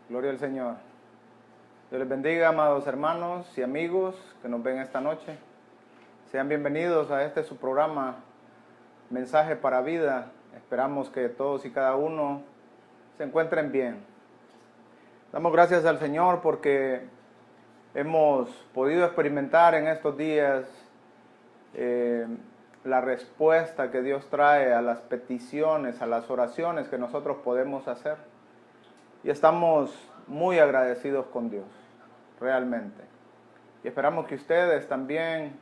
Gloria al Señor. Dios les bendiga, amados hermanos y amigos que nos ven esta noche. Sean bienvenidos a este su programa, Mensaje para Vida. Esperamos que todos y cada uno se encuentren bien. Damos gracias al Señor porque hemos podido experimentar en estos días la respuesta que Dios trae a las peticiones, a las oraciones que nosotros podemos hacer. Y estamos muy agradecidos con Dios, realmente. Y esperamos que ustedes también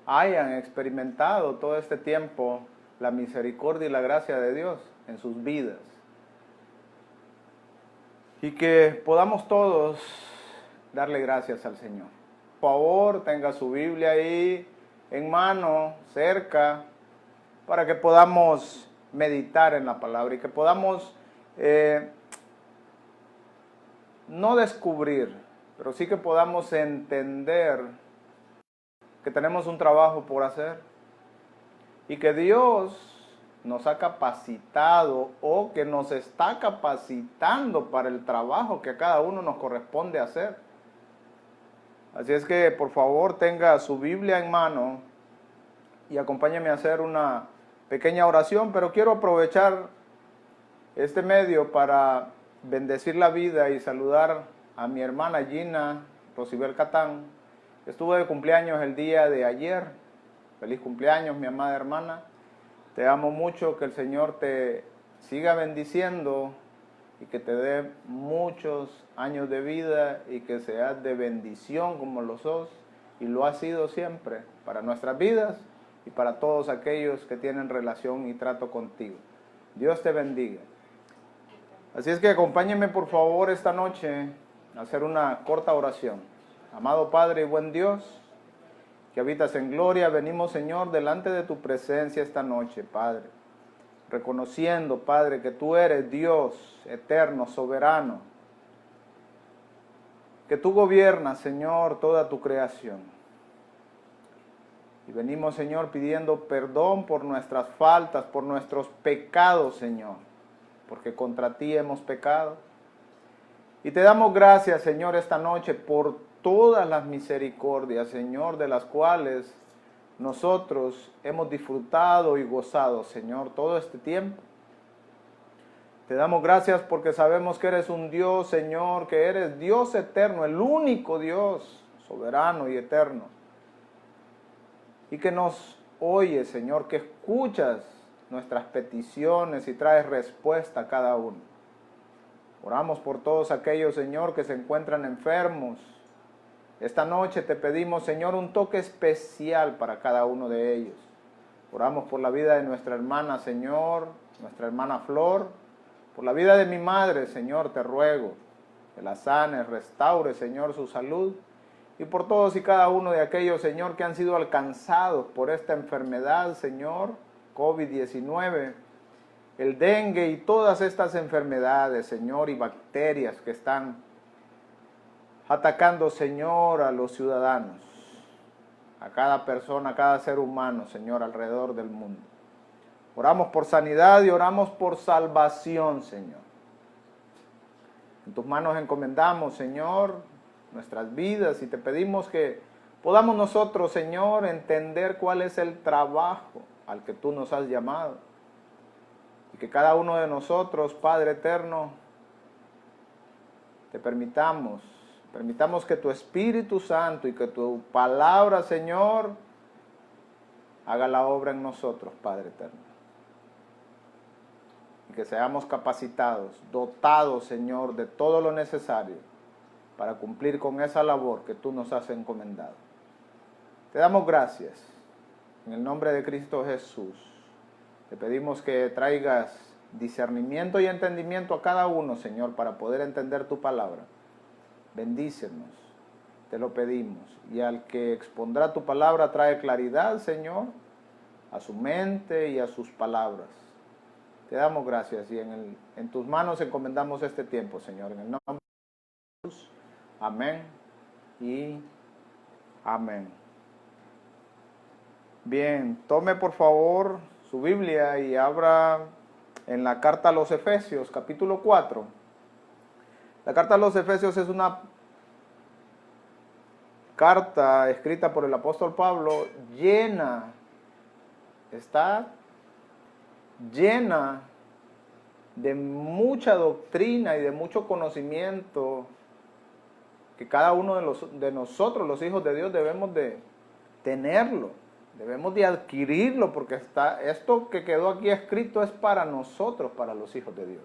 hayan experimentado todo este tiempo la misericordia y la gracia de Dios en sus vidas. Y que podamos todos darle gracias al Señor. Por favor, tenga su Biblia ahí en mano, cerca, para que podamos meditar en la palabra y que podamos no descubrir, pero sí que podamos entender que tenemos un trabajo por hacer y que Dios nos ha capacitado o que nos está capacitando para el trabajo que a cada uno nos corresponde hacer. Así es que por favor tenga su Biblia en mano y acompáñeme a hacer una pequeña oración, pero quiero aprovechar este medio para bendecir la vida y saludar a mi hermana Gina Rosibel Catán. Estuvo de cumpleaños el día de ayer. Feliz cumpleaños, mi amada hermana. Te amo mucho, que el Señor te siga bendiciendo y que te dé muchos años de vida y que seas de bendición como lo sos y lo has sido siempre para nuestras vidas y para todos aquellos que tienen relación y trato contigo. Dios te bendiga. Así es que acompáñenme por favor esta noche a hacer una corta oración. Amado Padre y buen Dios, que habitas en gloria, venimos Señor delante de tu presencia esta noche, Padre. Reconociendo, Padre, que tú eres Dios eterno, soberano. Que tú gobiernas, Señor, toda tu creación. Y venimos, Señor, pidiendo perdón por nuestras faltas, por nuestros pecados, Señor. Porque contra ti hemos pecado. Y te damos gracias, Señor, esta noche por todas las misericordias, Señor, de las cuales nosotros hemos disfrutado y gozado, Señor, todo este tiempo. Te damos gracias porque sabemos que eres un Dios, Señor, que eres Dios eterno, el único Dios soberano y eterno. Y que nos oyes, Señor, que escuchas nuestras peticiones y traes respuesta a cada uno. Oramos por todos aquellos, Señor, que se encuentran enfermos. Esta noche te pedimos, Señor, un toque especial para cada uno de ellos. Oramos por la vida de nuestra hermana, Señor, nuestra hermana Flor. Por la vida de mi madre, Señor, te ruego que la sanes, restaure, Señor, su salud. Y por todos y cada uno de aquellos, Señor, que han sido alcanzados por esta enfermedad, Señor, COVID-19, el dengue y todas estas enfermedades, Señor, y bacterias que están atacando, Señor, a los ciudadanos, a cada persona, a cada ser humano, Señor, alrededor del mundo. Oramos por sanidad y oramos por salvación, Señor. En tus manos encomendamos, Señor, nuestras vidas y te pedimos que podamos nosotros, Señor, entender cuál es el trabajo al que tú nos has llamado. Y que cada uno de nosotros, Padre eterno, te permitamos que tu Espíritu Santo y que tu palabra, Señor, haga la obra en nosotros, Padre eterno. Y que seamos capacitados, dotados, Señor, de todo lo necesario para cumplir con esa labor que tú nos has encomendado. Te damos gracias. En el nombre de Cristo Jesús, te pedimos que traigas discernimiento y entendimiento a cada uno, Señor, para poder entender tu palabra. Bendícenos, te lo pedimos. Y al que expondrá tu palabra, trae claridad, Señor, a su mente y a sus palabras. Te damos gracias y en tus manos encomendamos este tiempo, Señor. En el nombre de Jesús, amén y amén. Bien, tome por favor su Biblia y abra en la carta a los Efesios, capítulo 4. La carta a los Efesios es una carta escrita por el apóstol Pablo está llena de mucha doctrina y de mucho conocimiento que cada uno de nosotros, los hijos de Dios, debemos de tenerlo, debemos de adquirirlo, porque esto que quedó aquí escrito es para nosotros, para los hijos de Dios.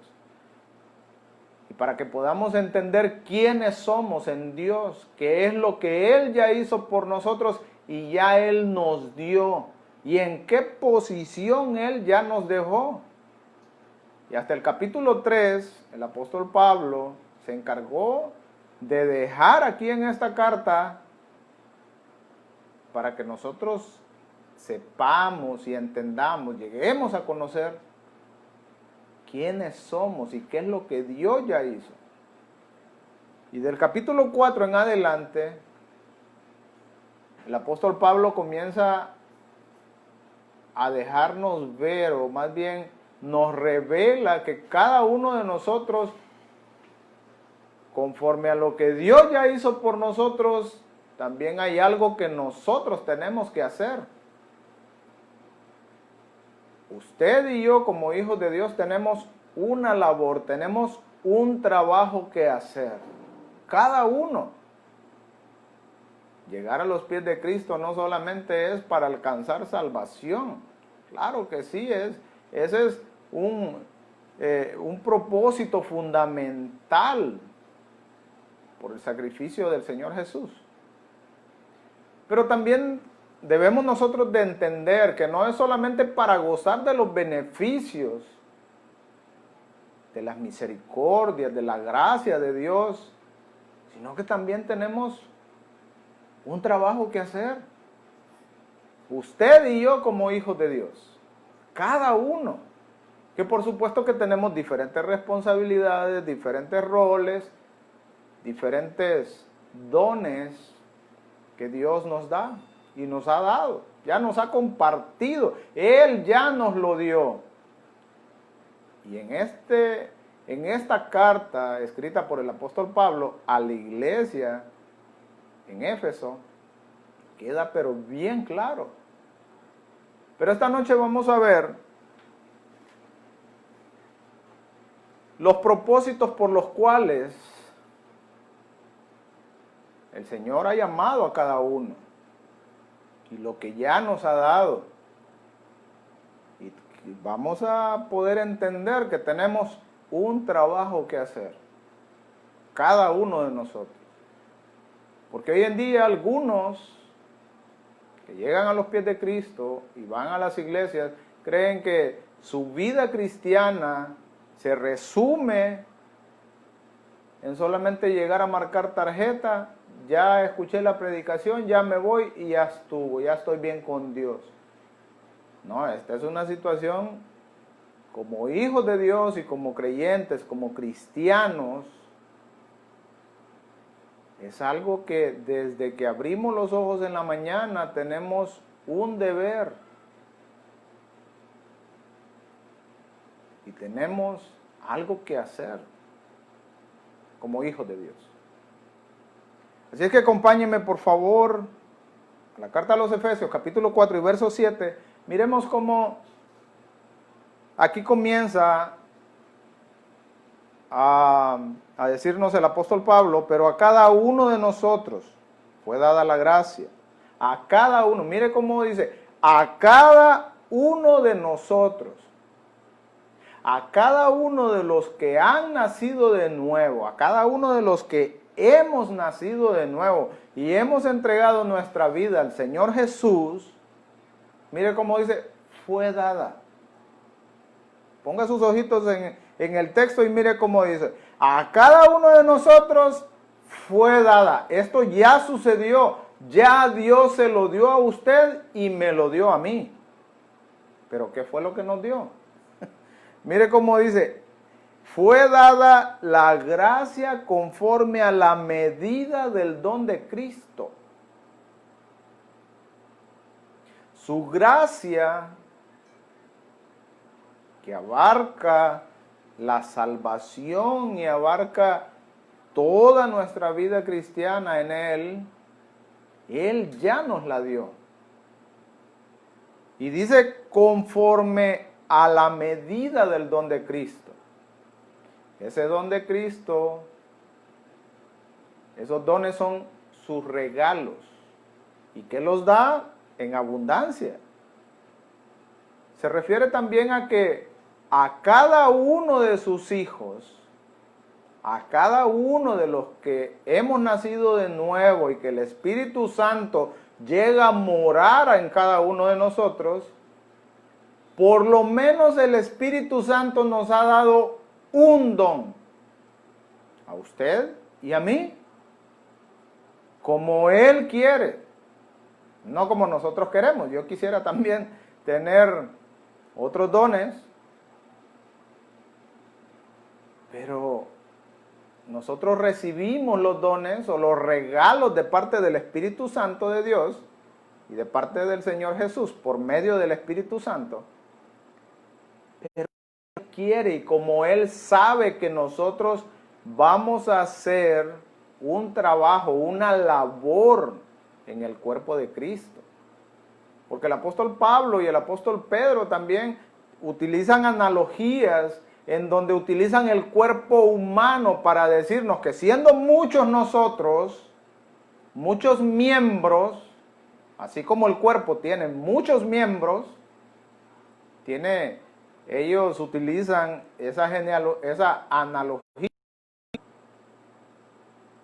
Y para que podamos entender quiénes somos en Dios, qué es lo que Él ya hizo por nosotros y ya Él nos dio, y en qué posición Él ya nos dejó. Y hasta el capítulo 3, el apóstol Pablo se encargó de dejar aquí en esta carta para que nosotros sepamos y entendamos, lleguemos a conocer quiénes somos y qué es lo que Dios ya hizo. Y del capítulo 4 en adelante, el apóstol Pablo comienza a dejarnos ver, o más bien nos revela que cada uno de nosotros, conforme a lo que Dios ya hizo por nosotros, también hay algo que nosotros tenemos que hacer. Usted y yo, como hijos de Dios, tenemos una labor, tenemos un trabajo que hacer. Cada uno. Llegar a los pies de Cristo no solamente es para alcanzar salvación. Claro que sí, ese es un propósito fundamental por el sacrificio del Señor Jesús. Pero también debemos nosotros de entender que no es solamente para gozar de los beneficios, de las misericordias, de la gracia de Dios, sino que también tenemos un trabajo que hacer. Usted y yo como hijos de Dios, cada uno, que por supuesto que tenemos diferentes responsabilidades, diferentes roles, diferentes dones que Dios nos da y nos ha dado, ya nos ha compartido, Él ya nos lo dio. Y en esta carta escrita por el apóstol Pablo a la iglesia en Éfeso, queda pero bien claro. Pero esta noche vamos a ver los propósitos por los cuales el Señor ha llamado a cada uno y lo que ya nos ha dado. Y vamos a poder entender que tenemos un trabajo que hacer, cada uno de nosotros. Porque hoy en día algunos que llegan a los pies de Cristo y van a las iglesias creen que su vida cristiana se resume en solamente llegar a marcar tarjeta, ya escuché la predicación, ya me voy y ya estuvo, ya estoy bien con Dios. No, esta es una situación como hijos de Dios y como creyentes, como cristianos, es algo que desde que abrimos los ojos en la mañana tenemos un deber. Y tenemos algo que hacer como hijos de Dios. Así es que acompáñenme por favor a la carta a los Efesios, capítulo 4 y verso 7. Miremos cómo aquí comienza a decirnos el apóstol Pablo, pero a cada uno de nosotros fue dada la gracia. A cada uno, mire cómo dice, a cada uno de nosotros. A cada uno de los que han nacido de nuevo, a cada uno de los que hemos nacido de nuevo y hemos entregado nuestra vida al Señor Jesús, mire cómo dice, fue dada. Ponga sus ojitos en el texto y mire cómo dice, a cada uno de nosotros fue dada. Esto ya sucedió, ya Dios se lo dio a usted y me lo dio a mí. ¿Pero qué fue lo que nos dio? Mire cómo dice, fue dada la gracia conforme a la medida del don de Cristo. Su gracia, que abarca la salvación y abarca toda nuestra vida cristiana en Él ya nos la dio. Y dice conforme a la medida del don de Cristo. Ese don de Cristo, esos dones son sus regalos. ¿Y qué los da? En abundancia. Se refiere también a que a cada uno de sus hijos, a cada uno de los que hemos nacido de nuevo y que el Espíritu Santo llega a morar en cada uno de nosotros, por lo menos el Espíritu Santo nos ha dado un don, a usted y a mí, como Él quiere, no como nosotros queremos. Yo quisiera también tener otros dones, pero nosotros recibimos los dones o los regalos de parte del Espíritu Santo de Dios y de parte del Señor Jesús por medio del Espíritu Santo. Pero Él quiere, y como Él sabe que nosotros vamos a hacer un trabajo, una labor en el cuerpo de Cristo. Porque el apóstol Pablo y el apóstol Pedro también utilizan analogías en donde utilizan el cuerpo humano para decirnos que siendo muchos nosotros, muchos miembros, así como el cuerpo tiene muchos miembros, ellos utilizan esa analogía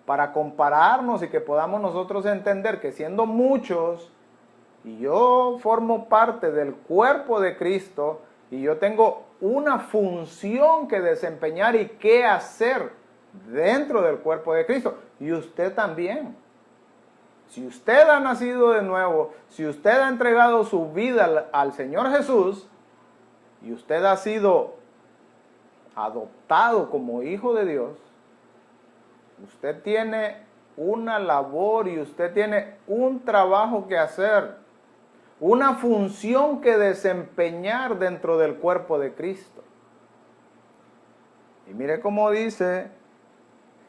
para compararnos y que podamos nosotros entender que siendo muchos, y yo formo parte del cuerpo de Cristo, y yo tengo una función que desempeñar y que hacer dentro del cuerpo de Cristo, y usted también. Si usted ha nacido de nuevo, si usted ha entregado su vida al Señor Jesús, y usted ha sido adoptado como hijo de Dios, usted tiene una labor y usted tiene un trabajo que hacer, una función que desempeñar dentro del cuerpo de Cristo. Y mire cómo dice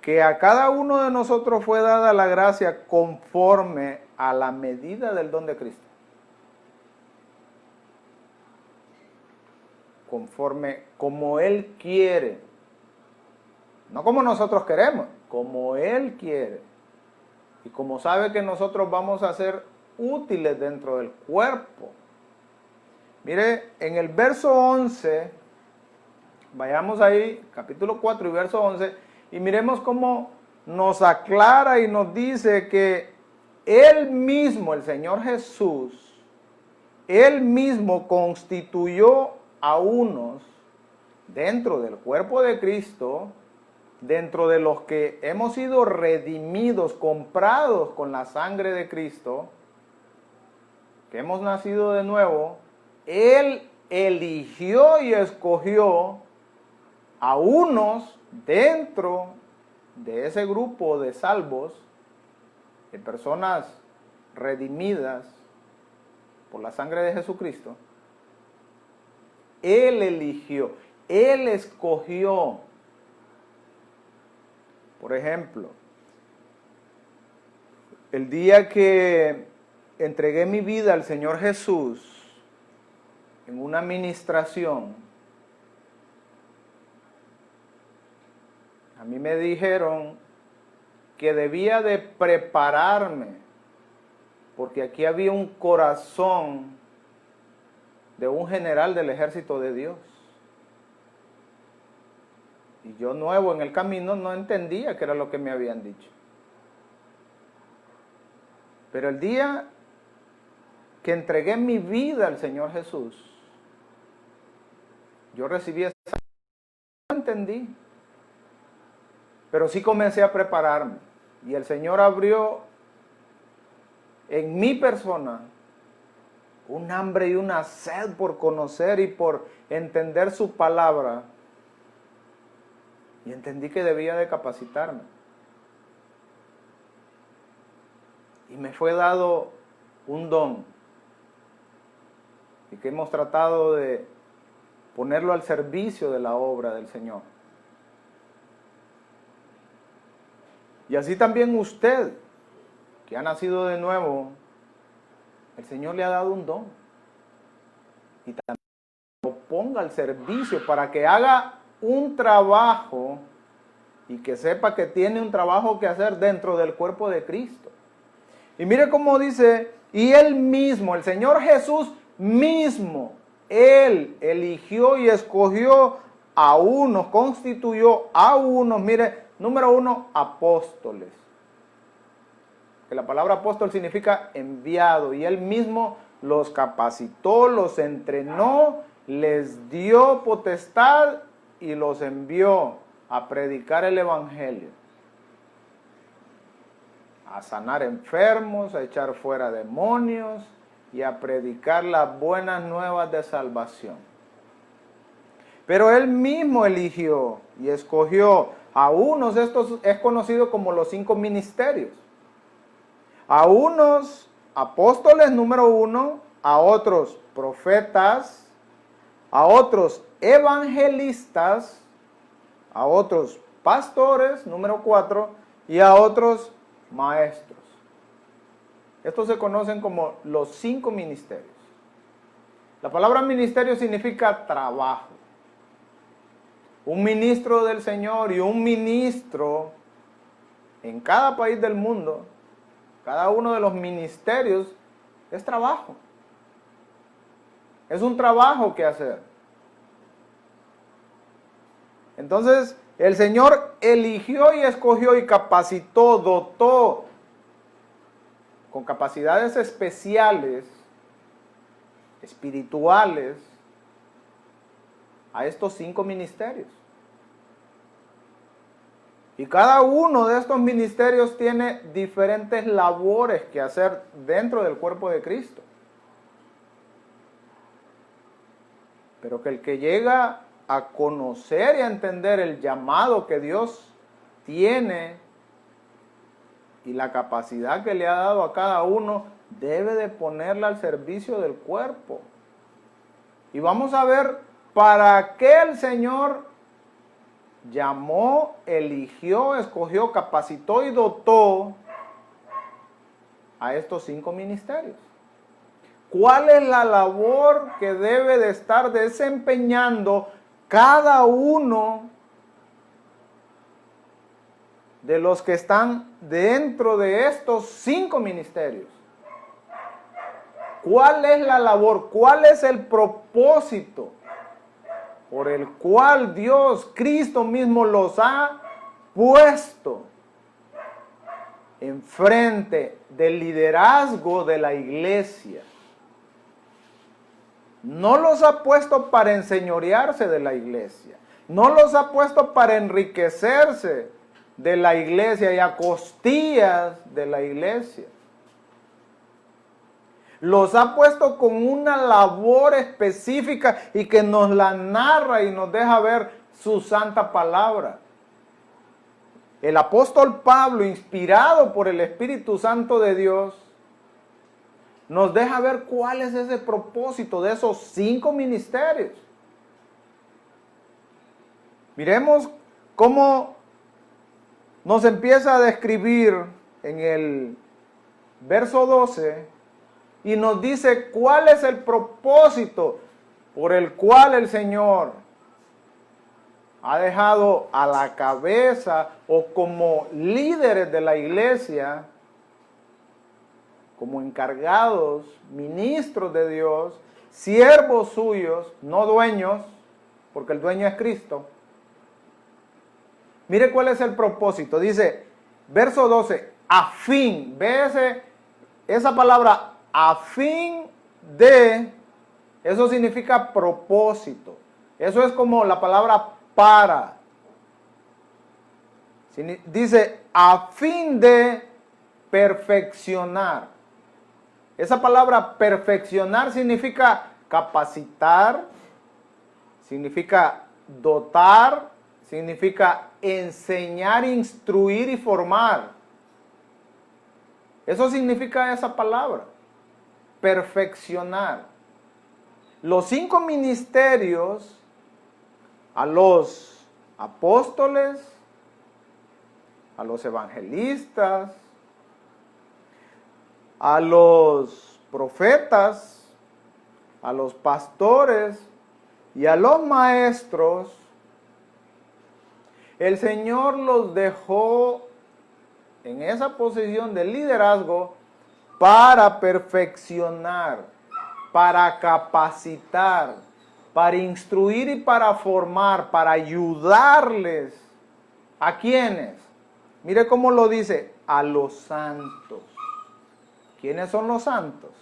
que a cada uno de nosotros fue dada la gracia conforme a la medida del don de Cristo. Conforme, como Él quiere. No como nosotros queremos, como Él quiere. Y como sabe que nosotros vamos a ser útiles dentro del cuerpo. Mire, en el verso 11, vayamos ahí, capítulo 4 y verso 11, y miremos cómo nos aclara y nos dice que Él mismo, el Señor Jesús, Él mismo constituyó a unos dentro del cuerpo de Cristo, dentro de los que hemos sido redimidos, comprados con la sangre de Cristo, que hemos nacido de nuevo. Él eligió y escogió a unos dentro de ese grupo de salvos, de personas redimidas por la sangre de Jesucristo. Él eligió, Él escogió. Por ejemplo, el día que entregué mi vida al Señor Jesús en una ministración, a mí me dijeron que debía de prepararme, porque aquí había un corazón de un general del ejército de Dios. Y yo, nuevo en el camino, no entendía qué era lo que me habían dicho. Pero el día que entregué mi vida al Señor Jesús, yo recibí esa... No entendí, pero sí comencé a prepararme. Y el Señor abrió en mi persona un hambre y una sed por conocer y por entender su palabra. Y entendí que debía de capacitarme. Y me fue dado un don. Y que hemos tratado de ponerlo al servicio de la obra del Señor. Y así también usted, que ha nacido de nuevo, el Señor le ha dado un don. Y también lo ponga al servicio para que haga un trabajo y que sepa que tiene un trabajo que hacer dentro del cuerpo de Cristo. Y mire cómo dice, y Él mismo, el Señor Jesús mismo, Él eligió y escogió a unos, constituyó a unos, mire, número 1, apóstoles. Que la palabra apóstol significa enviado, y Él mismo los capacitó, los entrenó, les dio potestad y los envió a predicar el evangelio, a sanar enfermos, a echar fuera demonios y a predicar las buenas nuevas de salvación. Pero Él mismo eligió y escogió a unos, estos es conocido como los 5 ministerios. A unos apóstoles, número 1, a otros profetas, a otros evangelistas, a otros pastores, número 4, y a otros maestros. Estos se conocen como los 5 ministerios. La palabra ministerio significa trabajo. Un ministro del Señor y un ministro en cada país del mundo, cada uno de los ministerios es trabajo. Es un trabajo que hacer. Entonces, el Señor eligió y escogió y capacitó, dotó con capacidades especiales, espirituales, a estos 5 ministerios. Y cada uno de estos ministerios tiene diferentes labores que hacer dentro del cuerpo de Cristo. Pero que el que llega a conocer y a entender el llamado que Dios tiene y la capacidad que le ha dado a cada uno, debe de ponerla al servicio del cuerpo. Y vamos a ver para qué el Señor llamó, eligió, escogió, capacitó y dotó a estos 5 ministerios. ¿Cuál es la labor que debe de estar desempeñando cada uno de los que están dentro de estos 5 ministerios? ¿Cuál es la labor? ¿Cuál es el propósito por el cual Dios, Cristo mismo los ha puesto enfrente del liderazgo de la iglesia? No los ha puesto para enseñorearse de la iglesia. No los ha puesto para enriquecerse de la iglesia y a costillas de la iglesia. Los ha puesto con una labor específica y que nos la narra y nos deja ver su santa palabra. El apóstol Pablo, inspirado por el Espíritu Santo de Dios, nos deja ver cuál es ese propósito de esos 5 ministerios. Miremos cómo nos empieza a describir en el verso 12 y nos dice cuál es el propósito por el cual el Señor ha dejado a la cabeza o como líderes de la iglesia, como encargados, ministros de Dios, siervos suyos, no dueños, porque el dueño es Cristo. Mire cuál es el propósito. Dice, verso 12, a fin, ve esa palabra, a fin de, eso significa propósito. Eso es como la palabra para. Dice, a fin de perfeccionar. Esa palabra perfeccionar significa capacitar, significa dotar, significa enseñar, instruir y formar. Eso significa esa palabra, perfeccionar. Los 5 ministerios a los apóstoles, a los evangelistas, a los profetas, a los pastores y a los maestros. El Señor los dejó en esa posición de liderazgo para perfeccionar, para capacitar, para instruir y para formar, para ayudarles. ¿A quiénes? Mire cómo lo dice, a los santos. ¿Quiénes son los santos?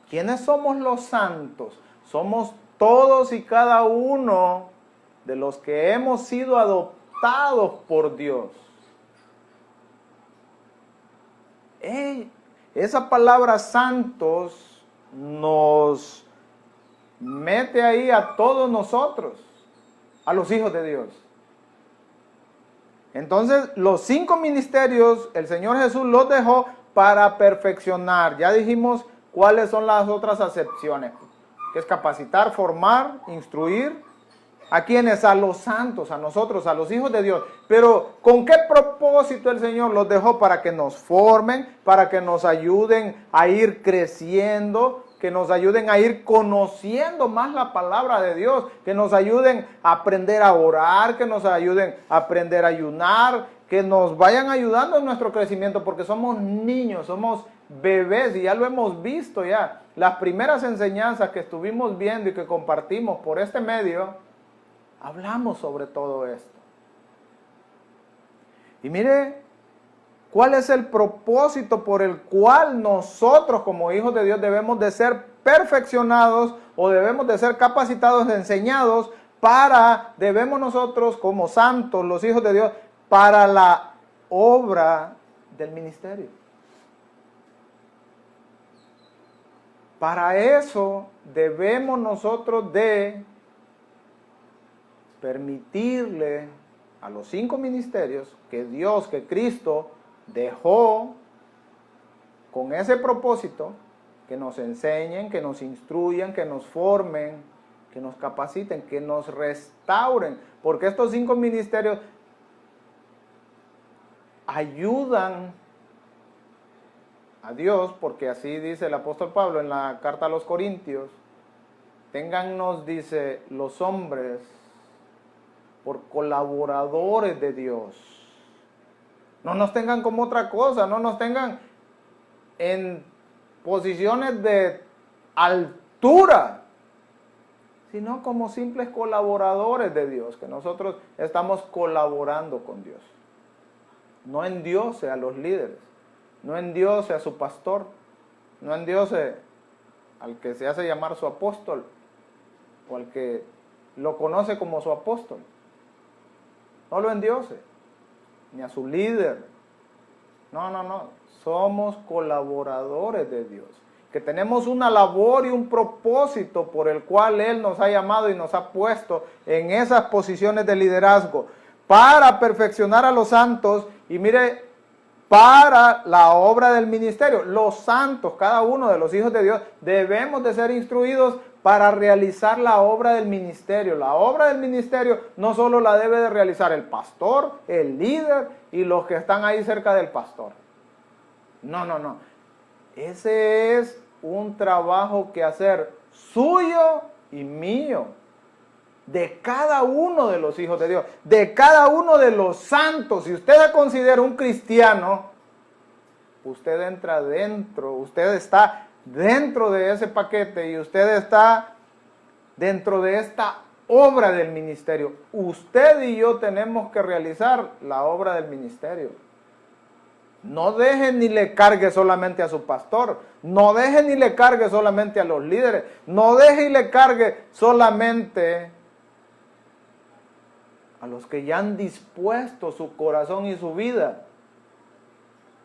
¿Quiénes somos los santos? Somos todos y cada uno de los que hemos sido adoptados por Dios. Esa palabra santos nos mete ahí a todos nosotros, a los hijos de Dios. Entonces, los 5 ministerios, el Señor Jesús los dejó para perfeccionar. Ya dijimos cuáles son las otras acepciones, que es capacitar, formar, instruir. ¿A quiénes? A los santos, a nosotros, a los hijos de Dios. Pero ¿con qué propósito el Señor los dejó? Para que nos formen, para que nos ayuden a ir creciendo, que nos ayuden a ir conociendo más la palabra de Dios, que nos ayuden a aprender a orar, que nos ayuden a aprender a ayunar, que nos vayan ayudando en nuestro crecimiento, porque somos niños, somos bebés y ya lo hemos visto ya. Las primeras enseñanzas que estuvimos viendo y que compartimos por este medio, hablamos sobre todo esto. Y mire, ¿cuál es el propósito por el cual nosotros como hijos de Dios debemos de ser perfeccionados o debemos de ser capacitados, enseñados debemos nosotros como santos, los hijos de Dios, para la obra del ministerio? Para eso debemos nosotros de permitirle a los 5 ministerios que Dios, que Cristo dejó con ese propósito, que nos enseñen, que nos instruyan, que nos formen, que nos capaciten, que nos restauren, porque estos 5 ministerios ayudan a Dios, porque así dice el apóstol Pablo en la carta a los Corintios, téngannos, dice, los hombres por colaboradores de Dios. No nos tengan como otra cosa, no nos tengan en posiciones de altura, sino como simples colaboradores de Dios, que nosotros estamos colaborando con Dios. No endiose a los líderes, no endiose a su pastor, no endiose al que se hace llamar su apóstol o al que lo conoce como su apóstol. No lo endiose, ni a su líder. No. Somos colaboradores de Dios, que tenemos una labor y un propósito por el cual Él nos ha llamado y nos ha puesto en esas posiciones de liderazgo para perfeccionar a los santos y mire, para la obra del ministerio. Los santos, cada uno de los hijos de Dios, debemos de ser instruidos para realizar la obra del ministerio. La obra del ministerio no solo la debe de realizar el pastor, el líder y los que están ahí cerca del pastor. No. Ese es un trabajo que hacer suyo y mío. De cada uno de los hijos de Dios, de cada uno de los santos. Si usted se considera un cristiano, usted entra dentro, usted está dentro de ese paquete y usted está dentro de esta obra del ministerio. Usted y yo tenemos que realizar la obra del ministerio. No deje ni le cargue solamente a su pastor, no deje ni le cargue solamente a los líderes, no deje y le cargue solamente a los que ya han dispuesto su corazón y su vida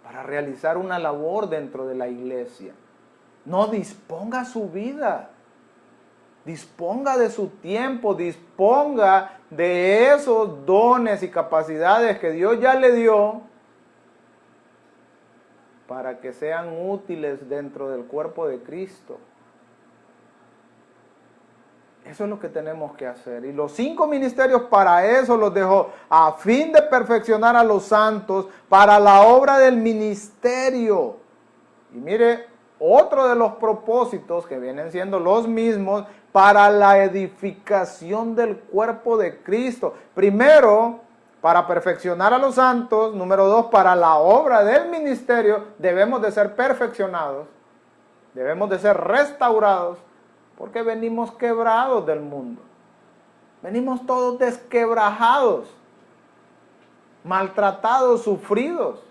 para realizar una labor dentro de la iglesia. No, disponga su vida, disponga de su tiempo, disponga de esos dones y capacidades que Dios ya le dio para que sean útiles dentro del cuerpo de Cristo. Eso es lo que tenemos que hacer. Y los 5 ministerios para eso los dejó, a fin de perfeccionar a los santos para la obra del ministerio. Y mire, otro de los propósitos que vienen siendo los mismos para la edificación del cuerpo de Cristo. Primero, para perfeccionar a los santos. Número 2, para la obra del ministerio debemos de ser perfeccionados. Debemos de ser restaurados. Porque venimos quebrados del mundo. Venimos todos desquebrajados, maltratados, sufridos.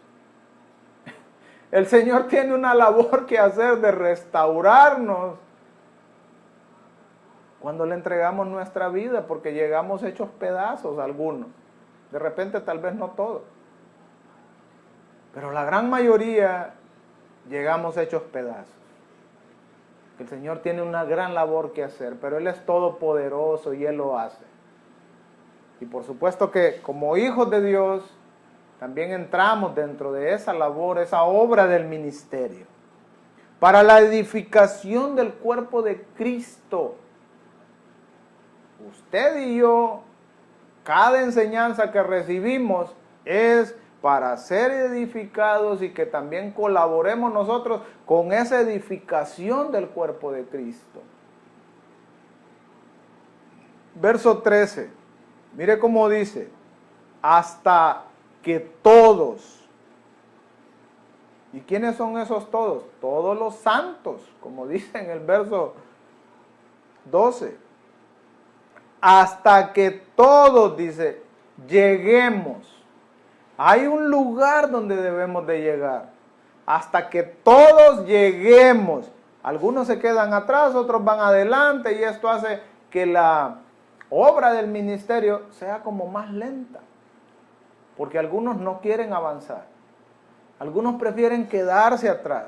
El Señor tiene una labor que hacer de restaurarnos cuando le entregamos nuestra vida, porque llegamos hechos pedazos algunos. De repente tal vez no todos. Pero la gran mayoría llegamos hechos pedazos. El Señor tiene una gran labor que hacer, pero Él es todopoderoso y Él lo hace. Y por supuesto que como hijos de Dios, también entramos dentro de esa labor, esa obra del ministerio. Para la edificación del cuerpo de Cristo. Usted y yo, cada enseñanza que recibimos es para ser edificados y que también colaboremos nosotros con esa edificación del cuerpo de Cristo. Verso 13, mire cómo dice, hasta que todos, ¿y quiénes son esos todos? Todos los santos, como dice en el verso 12, hasta que todos, dice, lleguemos. Hay un lugar donde debemos de llegar. Hasta que todos lleguemos. Algunos se quedan atrás, otros van adelante y esto hace que la obra del ministerio sea como más lenta. Porque algunos no quieren avanzar. Algunos prefieren quedarse atrás.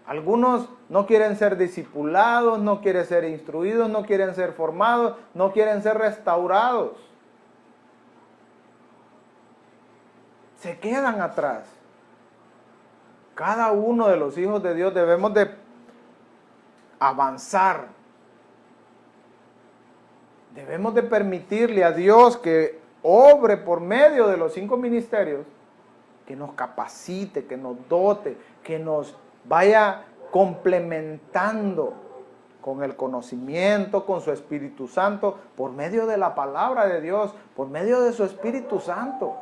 Algunos no quieren ser discipulados, no quieren ser instruidos, no quieren ser formados, no quieren ser restaurados. Se quedan atrás. Cada uno de los hijos de Dios debemos de avanzar. Debemos de permitirle a Dios que obre por medio de los 5 ministerios, que nos capacite, que nos dote, que nos vaya complementando con el conocimiento, con su Espíritu Santo, por medio de la palabra de Dios, por medio de su Espíritu Santo.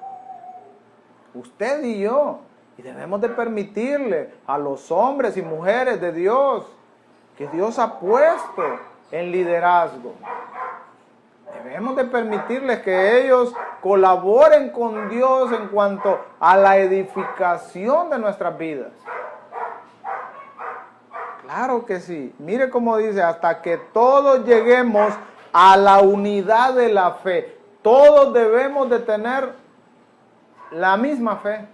Usted y yo, y debemos de permitirle a los hombres y mujeres de Dios, que Dios ha puesto en liderazgo, debemos de permitirles que ellos colaboren con Dios en cuanto a la edificación de nuestras vidas. Claro que sí. Mire cómo dice, hasta que todos lleguemos a la unidad de la fe. Todos debemos de tener la misma fe,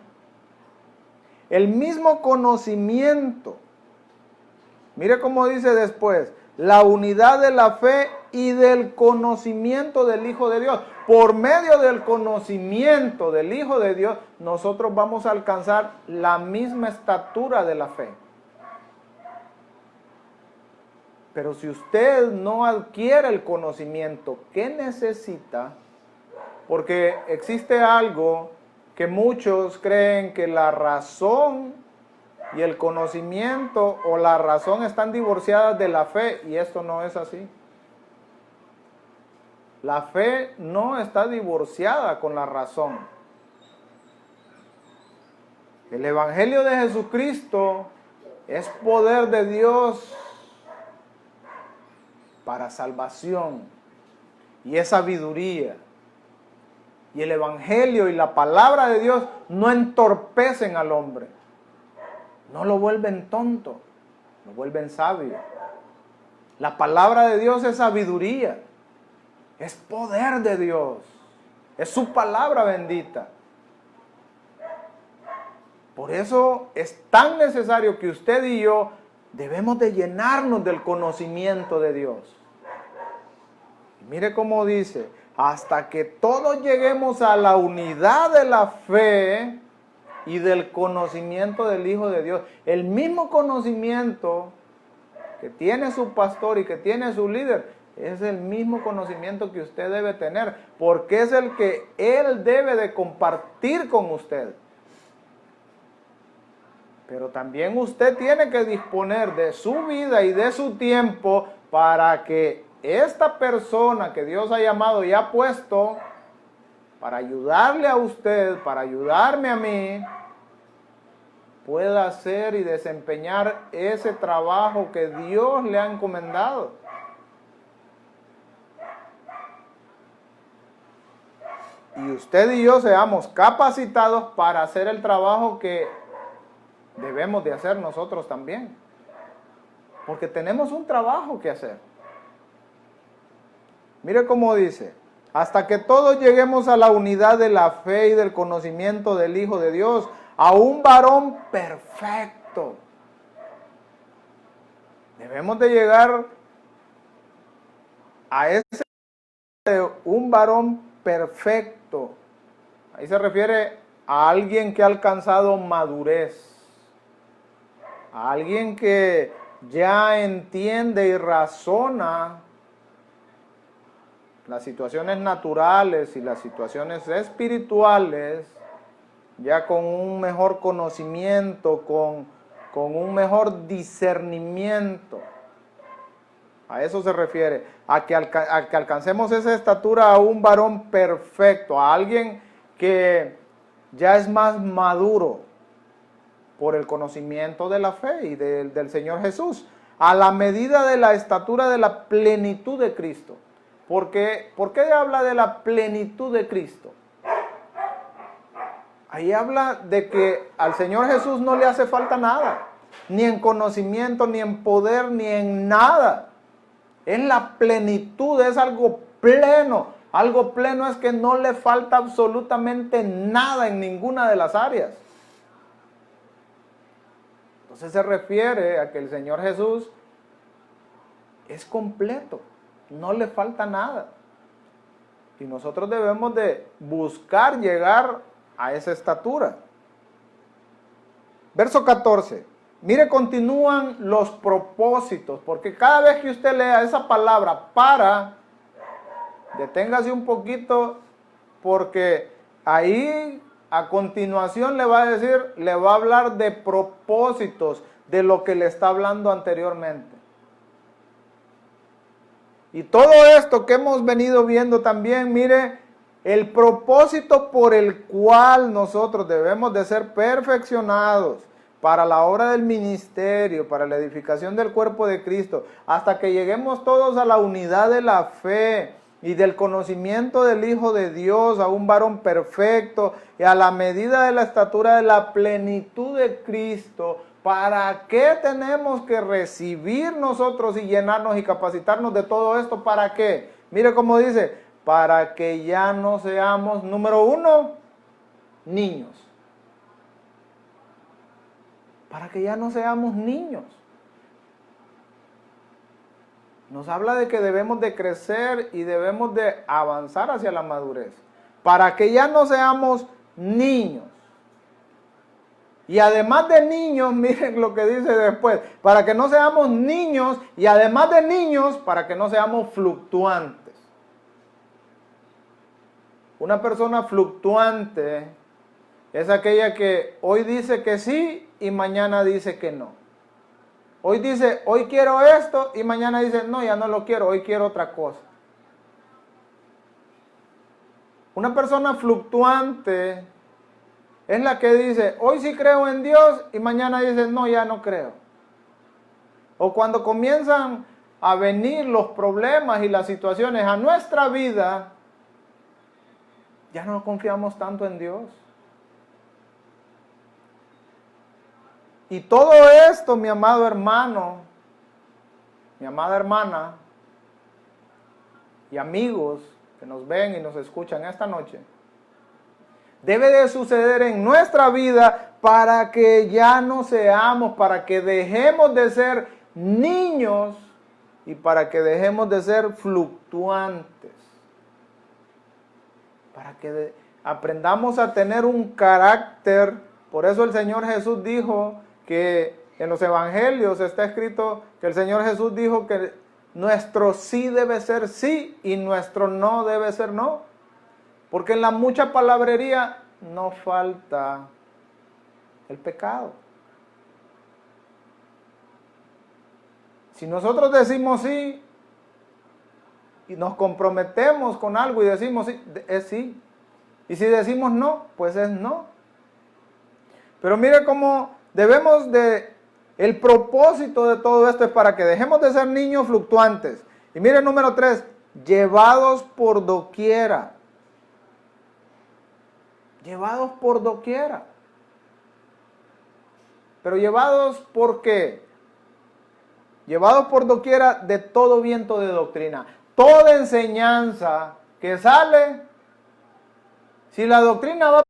el mismo conocimiento. Mire cómo dice después, la unidad de la fe y del conocimiento del Hijo de Dios. Por medio del conocimiento del Hijo de Dios, nosotros vamos a alcanzar la misma estatura de la fe. Pero si usted no adquiere el conocimiento que necesita, porque existe algo que muchos creen que la razón y el conocimiento o la razón están divorciadas de la fe, y esto no es así. La fe no está divorciada con la razón. El Evangelio de Jesucristo es poder de Dios para salvación y es sabiduría. Y el Evangelio y la palabra de Dios no entorpecen al hombre. No lo vuelven tonto, lo vuelven sabio. La palabra de Dios es sabiduría, es poder de Dios, es su palabra bendita. Por eso es tan necesario que usted y yo debemos de llenarnos del conocimiento de Dios. Y mire cómo dice, hasta que todos lleguemos a la unidad de la fe y del conocimiento del Hijo de Dios. El mismo conocimiento que tiene su pastor y que tiene su líder, Es el mismo conocimiento que usted debe tener, porque es el que Él debe de compartir con usted. Pero también usted tiene que disponer de su vida y de su tiempo para que esta persona que Dios ha llamado y ha puesto para ayudarle a usted, para ayudarme a mí, pueda hacer y desempeñar ese trabajo que Dios le ha encomendado. Y usted y yo seamos capacitados para hacer el trabajo que debemos de hacer nosotros también. Porque tenemos un trabajo que hacer. Mire cómo dice: hasta que todos lleguemos a la unidad de la fe y del conocimiento del Hijo de Dios, a un varón perfecto. Debemos de llegar a ese un varón perfecto. Ahí se refiere a alguien que ha alcanzado madurez, a alguien que ya entiende y razona las situaciones naturales y las situaciones espirituales, ya con un mejor conocimiento, con un mejor discernimiento. A eso se refiere, a que alcancemos esa estatura, a un varón perfecto, a alguien que ya es más maduro por el conocimiento de la fe y del Señor Jesús, a la medida de la estatura de la plenitud de Cristo. ¿Por qué habla de la plenitud de Cristo? Ahí habla de que al Señor Jesús no le hace falta nada, ni en conocimiento, ni en poder, ni en nada. Es la plenitud, es algo pleno. Algo pleno es que no le falta absolutamente nada en ninguna de las áreas. Entonces se refiere a que el Señor Jesús es completo, no le falta nada. Y nosotros debemos de buscar llegar a esa estatura. Verso 14. Mire, continúan los propósitos, porque cada vez que usted lea esa palabra para, deténgase un poquito, porque ahí a continuación le va a decir, le va a hablar de propósitos, de lo que le está hablando anteriormente. Y todo esto que hemos venido viendo también, mire, el propósito por el cual nosotros debemos de ser perfeccionados para la obra del ministerio, para la edificación del cuerpo de Cristo, hasta que lleguemos todos a la unidad de la fe y del conocimiento del Hijo de Dios, a un varón perfecto y a la medida de la estatura de la plenitud de Cristo. ¿Para qué tenemos que recibir nosotros y llenarnos y capacitarnos de todo esto? ¿Para qué? Mire cómo dice, para que ya no seamos, número uno, niños. Para que ya no seamos niños. Nos habla de que debemos de crecer y debemos de avanzar hacia la madurez. Para que ya no seamos niños. Y además de niños, miren lo que dice después, para que no seamos niños y además de niños, para que no seamos fluctuantes. Una persona fluctuante es aquella que hoy dice que sí y mañana dice que no. Hoy dice, hoy quiero esto y mañana dice, no, ya no lo quiero, hoy quiero otra cosa. Una persona fluctuante es la que dice, hoy sí creo en Dios y mañana dice, no, ya no creo. O cuando comienzan a venir los problemas y las situaciones a nuestra vida, ya no confiamos tanto en Dios. Y todo esto, mi amado hermano, mi amada hermana y amigos que nos ven y nos escuchan esta noche, debe de suceder en nuestra vida para que ya no seamos, para que dejemos de ser niños y para que dejemos de ser fluctuantes. Para que aprendamos a tener un carácter. Por eso el Señor Jesús dijo que en los evangelios está escrito que el Señor Jesús dijo que nuestro sí debe ser sí y nuestro no debe ser no. Porque en la mucha palabrería no falta el pecado. Si nosotros decimos sí y nos comprometemos con algo y decimos sí, es sí. Y si decimos no, pues es no. Pero mire cómo debemos de... El propósito de todo esto es para que dejemos de ser niños fluctuantes. Y mire el número 3, llevados por doquiera. Llevados por doquiera. Pero llevados ¿por qué? Llevados por doquiera de todo viento de doctrina. Toda enseñanza que sale, si la doctrina va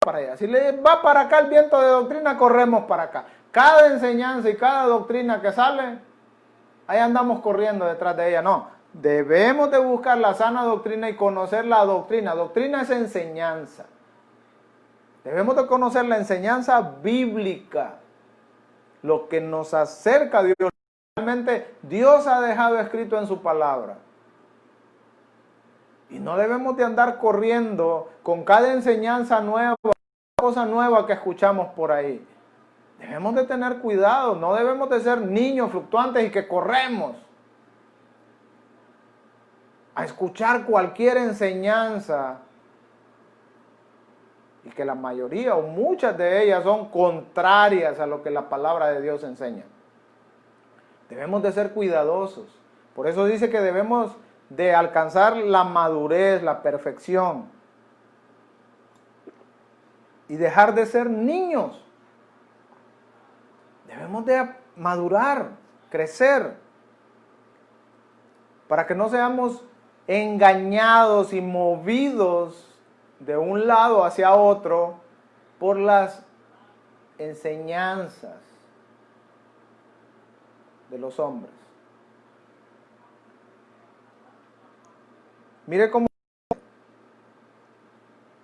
para allá, si le va para acá el viento de doctrina, corremos para acá. Cada enseñanza y cada doctrina que sale, ahí andamos corriendo detrás de ella. No, debemos de buscar la sana doctrina y conocer la doctrina. Doctrina es enseñanza. Debemos de conocer la enseñanza bíblica, lo que nos acerca a Dios. Realmente Dios ha dejado escrito en su palabra. Y no debemos de andar corriendo con cada enseñanza nueva, cosa nueva que escuchamos por ahí. Debemos de tener cuidado, no debemos de ser niños fluctuantes y que corremos a escuchar cualquier enseñanza y que la mayoría o muchas de ellas son contrarias a lo que la palabra de Dios enseña. Debemos de ser cuidadosos. Por eso dice que debemos de alcanzar la madurez, la perfección y dejar de ser niños. Debemos de madurar, crecer, para que no seamos engañados y movidos de un lado hacia otro por las enseñanzas de los hombres. Mire cómo,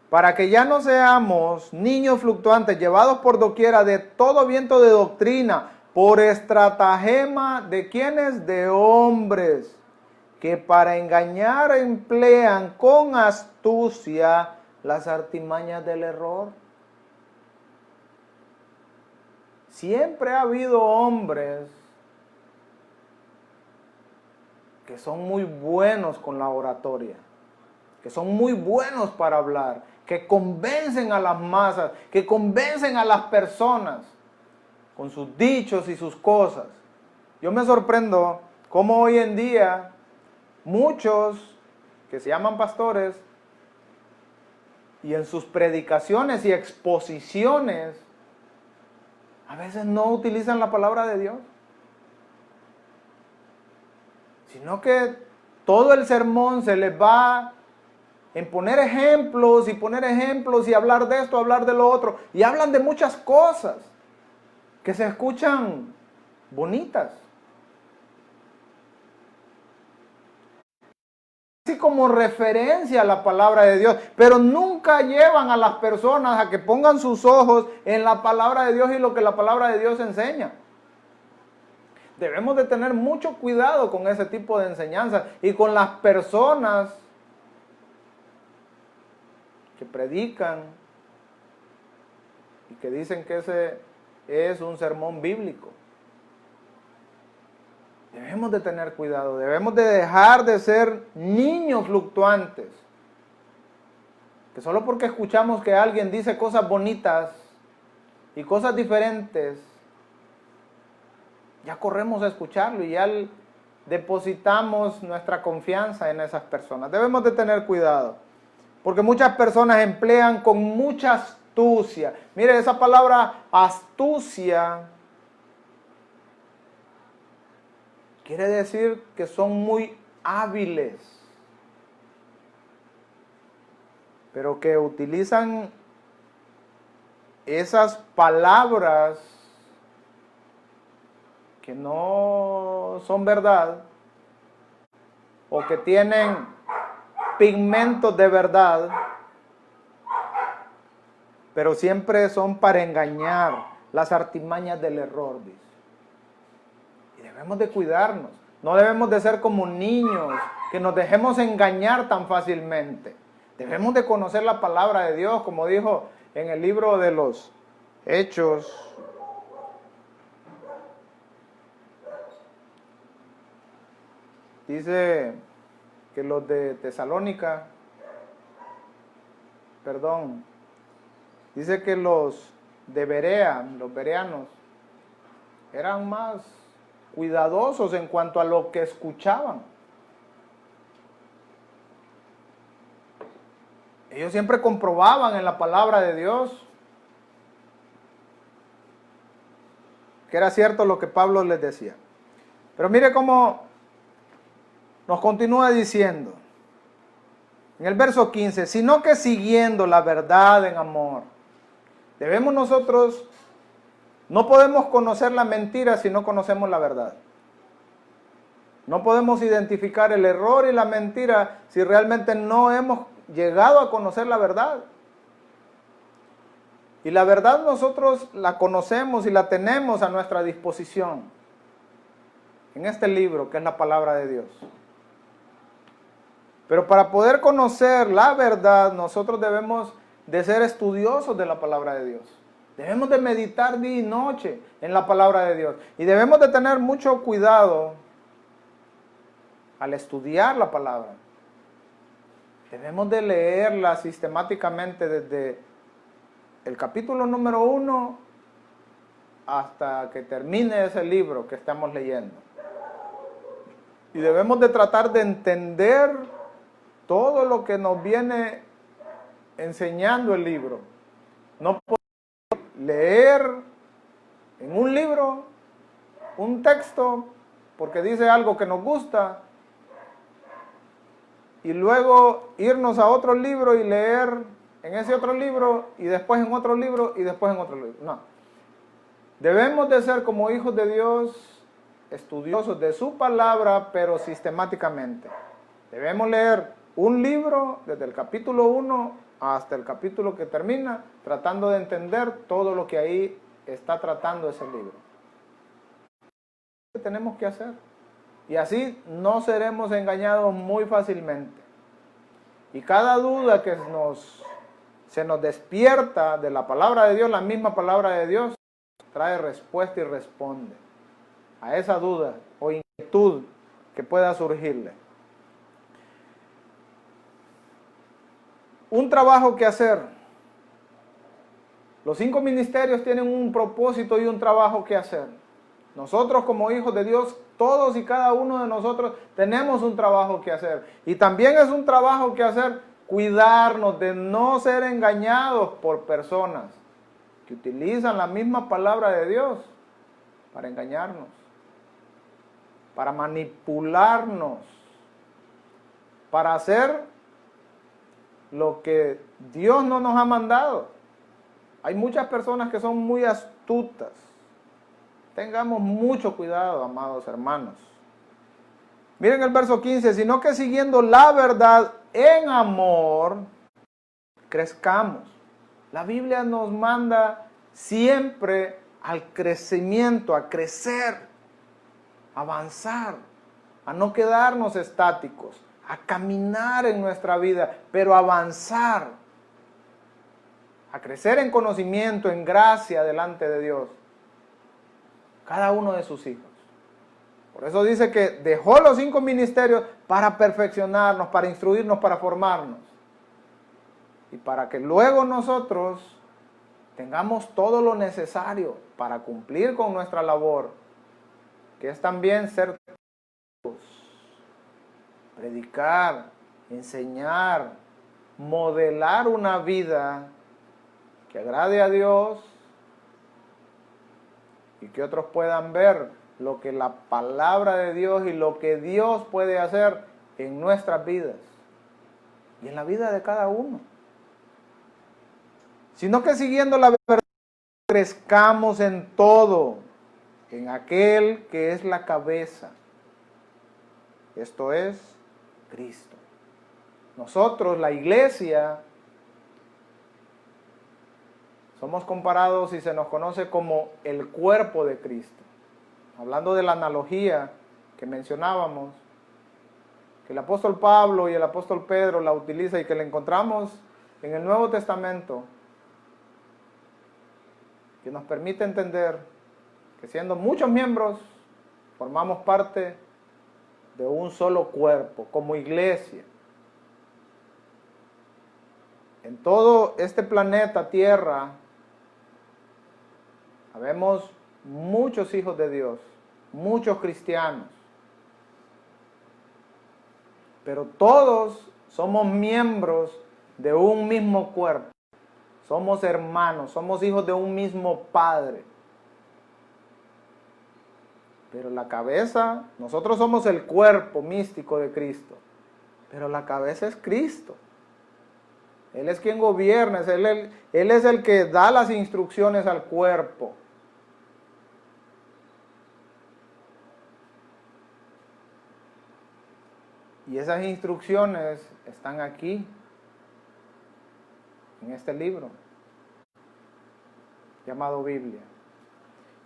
para que ya no seamos niños fluctuantes, llevados por doquiera de todo viento de doctrina, por estratagema de quienes, de hombres, que para engañar emplean con astucia las artimañas del error. Siempre ha habido hombres que son muy buenos con la oratoria, que son muy buenos para hablar, que convencen a las masas, que convencen a las personas con sus dichos y sus cosas. Yo me sorprendo cómo hoy en día muchos que se llaman pastores y en sus predicaciones y exposiciones a veces no utilizan la palabra de Dios, sino que todo el sermón se les va en poner ejemplos y hablar de esto, hablar de lo otro, y hablan de muchas cosas que se escuchan bonitas, así como referencia a la palabra de Dios, pero nunca llevan a las personas a que pongan sus ojos en la palabra de Dios y lo que la palabra de Dios enseña. Debemos de tener mucho cuidado con ese tipo de enseñanzas y con las personas que predican y que dicen que ese es un sermón bíblico. Debemos de tener cuidado, debemos de dejar de ser niños fluctuantes, que solo porque escuchamos que alguien dice cosas bonitas y cosas diferentes, ya corremos a escucharlo y ya depositamos nuestra confianza en esas personas. Debemos de tener cuidado, porque muchas personas emplean con mucha astucia. Mire, esa palabra astucia quiere decir que son muy hábiles, pero que utilizan esas palabras que no son verdad o que tienen pigmentos de verdad, pero siempre son para engañar, las artimañas del error, dice. Y debemos de cuidarnos. No debemos de ser como niños, que nos dejemos engañar tan fácilmente. Debemos de conocer la palabra de Dios, como dijo en el libro de los Hechos. Dice que los de Tesalónica, dice que los de Berea, los bereanos, eran más cuidadosos en cuanto a lo que escuchaban. Ellos siempre comprobaban en la palabra de Dios que era cierto lo que Pablo les decía. Pero mire cómo nos continúa diciendo en el verso 15, sino que siguiendo la verdad en amor. Debemos nosotros, no podemos conocer la mentira si no conocemos la verdad. No podemos identificar el error y la mentira si realmente no hemos llegado a conocer la verdad. Y la verdad nosotros la conocemos y la tenemos a nuestra disposición en este libro que es la palabra de Dios. Pero para poder conocer la verdad, nosotros debemos de ser estudiosos de la palabra de Dios. Debemos de meditar día y noche en la palabra de Dios. Y debemos de tener mucho cuidado al estudiar la palabra. Debemos de leerla sistemáticamente desde el capítulo número 1 hasta que termine ese libro que estamos leyendo. Y debemos de tratar de entender todo lo que nos viene enseñando el libro. No podemos leer en un libro un texto porque dice algo que nos gusta y luego irnos a otro libro y leer en ese otro libro y después en otro libro y después en otro libro. No. Debemos de ser como hijos de Dios, estudiosos de su palabra, pero sistemáticamente. Debemos leer un libro desde el capítulo 1 hasta el capítulo que termina, tratando de entender todo lo que ahí está tratando ese libro. ¿Qué tenemos que hacer? Y así no seremos engañados muy fácilmente. Y cada duda que se nos despierta de la palabra de Dios, la misma palabra de Dios, trae respuesta y responde a esa duda o inquietud que pueda surgirle. Un trabajo que hacer. Los 5 ministerios tienen un propósito y un trabajo que hacer. Nosotros como hijos de Dios, todos y cada uno de nosotros tenemos un trabajo que hacer. Y también es un trabajo que hacer cuidarnos de no ser engañados por personas que utilizan la misma palabra de Dios para engañarnos, para manipularnos, para hacer lo que Dios no nos ha mandado. Hay muchas personas que son muy astutas. Tengamos mucho cuidado, amados hermanos. Miren el verso 15, sino que siguiendo la verdad en amor, crezcamos. La Biblia nos manda siempre al crecimiento, a crecer, a avanzar, a no quedarnos estáticos, a caminar en nuestra vida, pero avanzar, a crecer en conocimiento, en gracia delante de Dios. Cada uno de sus hijos. Por eso dice que dejó los 5 ministerios para perfeccionarnos, para instruirnos, para formarnos. Y para que luego nosotros tengamos todo lo necesario para cumplir con nuestra labor, que es también ser predicar, enseñar, modelar una vida que agrade a Dios y que otros puedan ver lo que la palabra de Dios y lo que Dios puede hacer en nuestras vidas y en la vida de cada uno. Sino que siguiendo la verdad crezcamos en todo, en aquel que es la cabeza. Esto es Cristo. Nosotros, la iglesia, somos comparados y se nos conoce como el cuerpo de Cristo. Hablando de la analogía que mencionábamos, que el apóstol Pablo y el apóstol Pedro la utilizan y que la encontramos en el Nuevo Testamento, que nos permite entender que siendo muchos miembros, formamos parte de un solo cuerpo, como iglesia. En todo este planeta Tierra, habemos muchos hijos de Dios, muchos cristianos, pero todos somos miembros de un mismo cuerpo. Somos hermanos, somos hijos de un mismo Padre. Pero la cabeza, nosotros somos el cuerpo místico de Cristo, pero la cabeza es Cristo. Él es quien gobierna, Él es el que da las instrucciones al cuerpo. Y esas instrucciones están aquí, en este libro, llamado Biblia.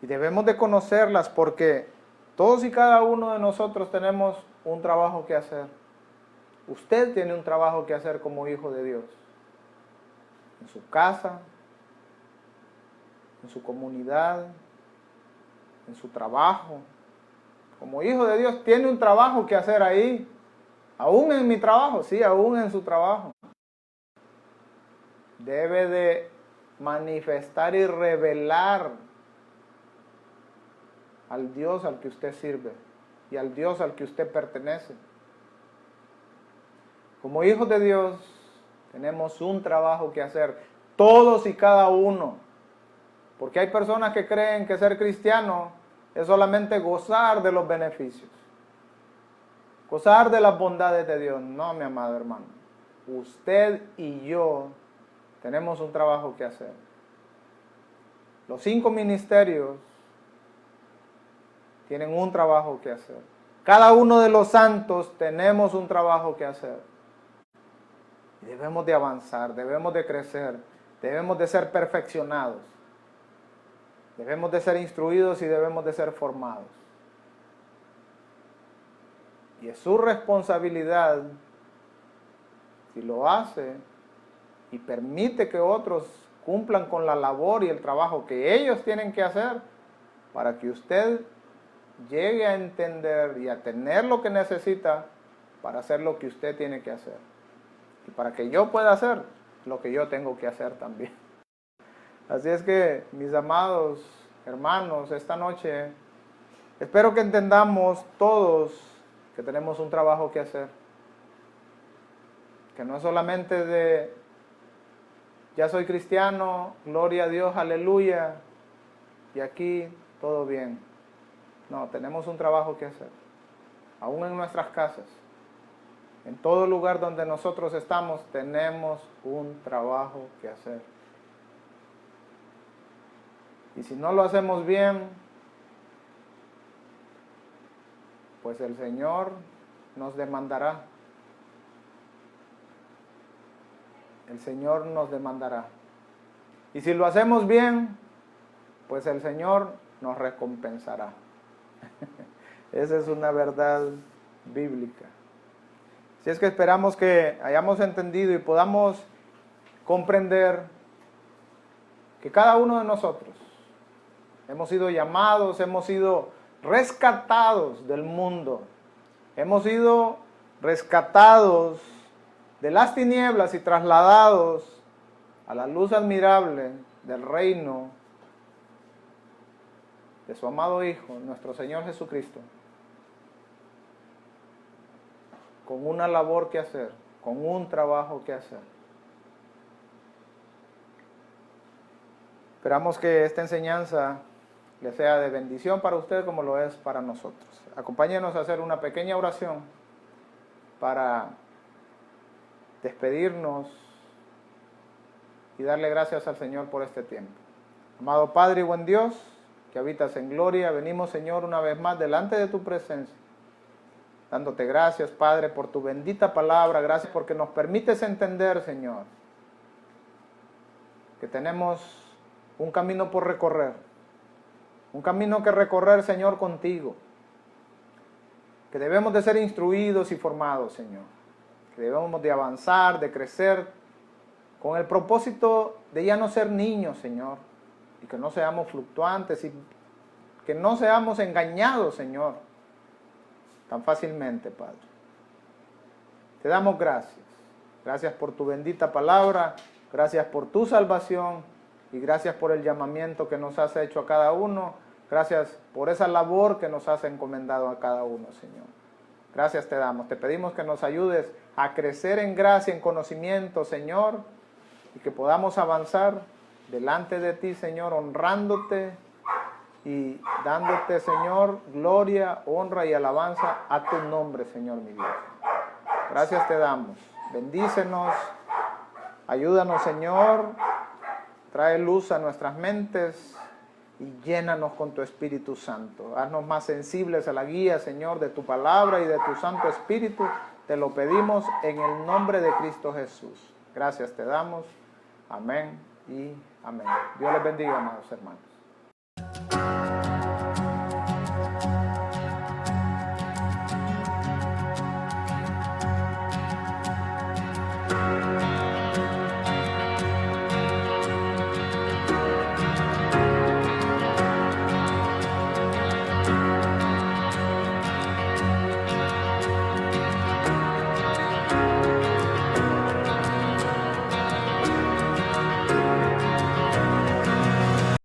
Y debemos de conocerlas porque todos y cada uno de nosotros tenemos un trabajo que hacer. Usted tiene un trabajo que hacer como hijo de Dios. En su casa, en su comunidad, en su trabajo. Como hijo de Dios tiene un trabajo que hacer ahí. Aún en mi trabajo, sí, aún en su trabajo. Debe de manifestar y revelar al Dios al que usted sirve y al Dios al que usted pertenece. Como hijos de Dios tenemos un trabajo que hacer, todos y cada uno. Porque hay personas que creen que ser cristiano es solamente gozar de los beneficios, gozar de las bondades de Dios. No, mi amado hermano, usted y yo tenemos un trabajo que hacer. Los 5 ministerios tienen un trabajo que hacer. Cada uno de los santos tenemos un trabajo que hacer. Y debemos de avanzar, debemos de crecer, debemos de ser perfeccionados. Debemos de ser instruidos y debemos de ser formados. Y es su responsabilidad, si lo hace y permite que otros cumplan con la labor y el trabajo que ellos tienen que hacer, para que usted llegue a entender y a tener lo que necesita para hacer lo que usted tiene que hacer. Y para que yo pueda hacer lo que yo tengo que hacer también. Así es que, mis amados hermanos, esta noche espero que entendamos todos que tenemos un trabajo que hacer. Que no es solamente de, ya soy cristiano, gloria a Dios, aleluya, y aquí todo bien. No, tenemos un trabajo que hacer. Aún en nuestras casas, en todo lugar donde nosotros estamos, tenemos un trabajo que hacer. Y si no lo hacemos bien, pues el Señor nos demandará. El Señor nos demandará. Y si lo hacemos bien, pues el Señor nos recompensará. Esa es una verdad bíblica. Si es que esperamos que hayamos entendido y podamos comprender que cada uno de nosotros hemos sido llamados, hemos sido rescatados del mundo, hemos sido rescatados de las tinieblas y trasladados a la luz admirable del reino de su amado Hijo, nuestro Señor Jesucristo, con una labor que hacer, con un trabajo que hacer. Esperamos que esta enseñanza le sea de bendición para usted como lo es para nosotros. Acompáñenos a hacer una pequeña oración para despedirnos y darle gracias al Señor por este tiempo. Amado Padre y buen Dios, que habitas en gloria, venimos, Señor, una vez más delante de tu presencia, dándote gracias, Padre, por tu bendita palabra. Gracias porque nos permites entender, Señor, que tenemos un camino por recorrer, un camino que recorrer, Señor, contigo. que debemos de ser instruidos y formados, Señor, que debemos de avanzar, de crecer, con el propósito de ya no ser niños, Señor, y que no seamos fluctuantes y que no seamos engañados, Señor, tan fácilmente, Padre. Te damos gracias. Gracias por tu bendita palabra, gracias por tu salvación y gracias por el llamamiento que nos has hecho a cada uno. Gracias por esa labor que nos has encomendado a cada uno, Señor. Gracias te damos. Te pedimos que nos ayudes a crecer en gracia, en conocimiento, Señor, y que podamos avanzar delante de ti, Señor, honrándote y dándote, Señor, gloria, honra y alabanza a tu nombre, Señor, mi Dios. Gracias te damos. Bendícenos, ayúdanos, Señor, trae luz a nuestras mentes y llénanos con tu Espíritu Santo. Haznos más sensibles a la guía, Señor, de tu palabra y de tu Santo Espíritu. Te lo pedimos en el nombre de Cristo Jesús. Gracias te damos. Amén y amén. Dios les bendiga, amados hermanos.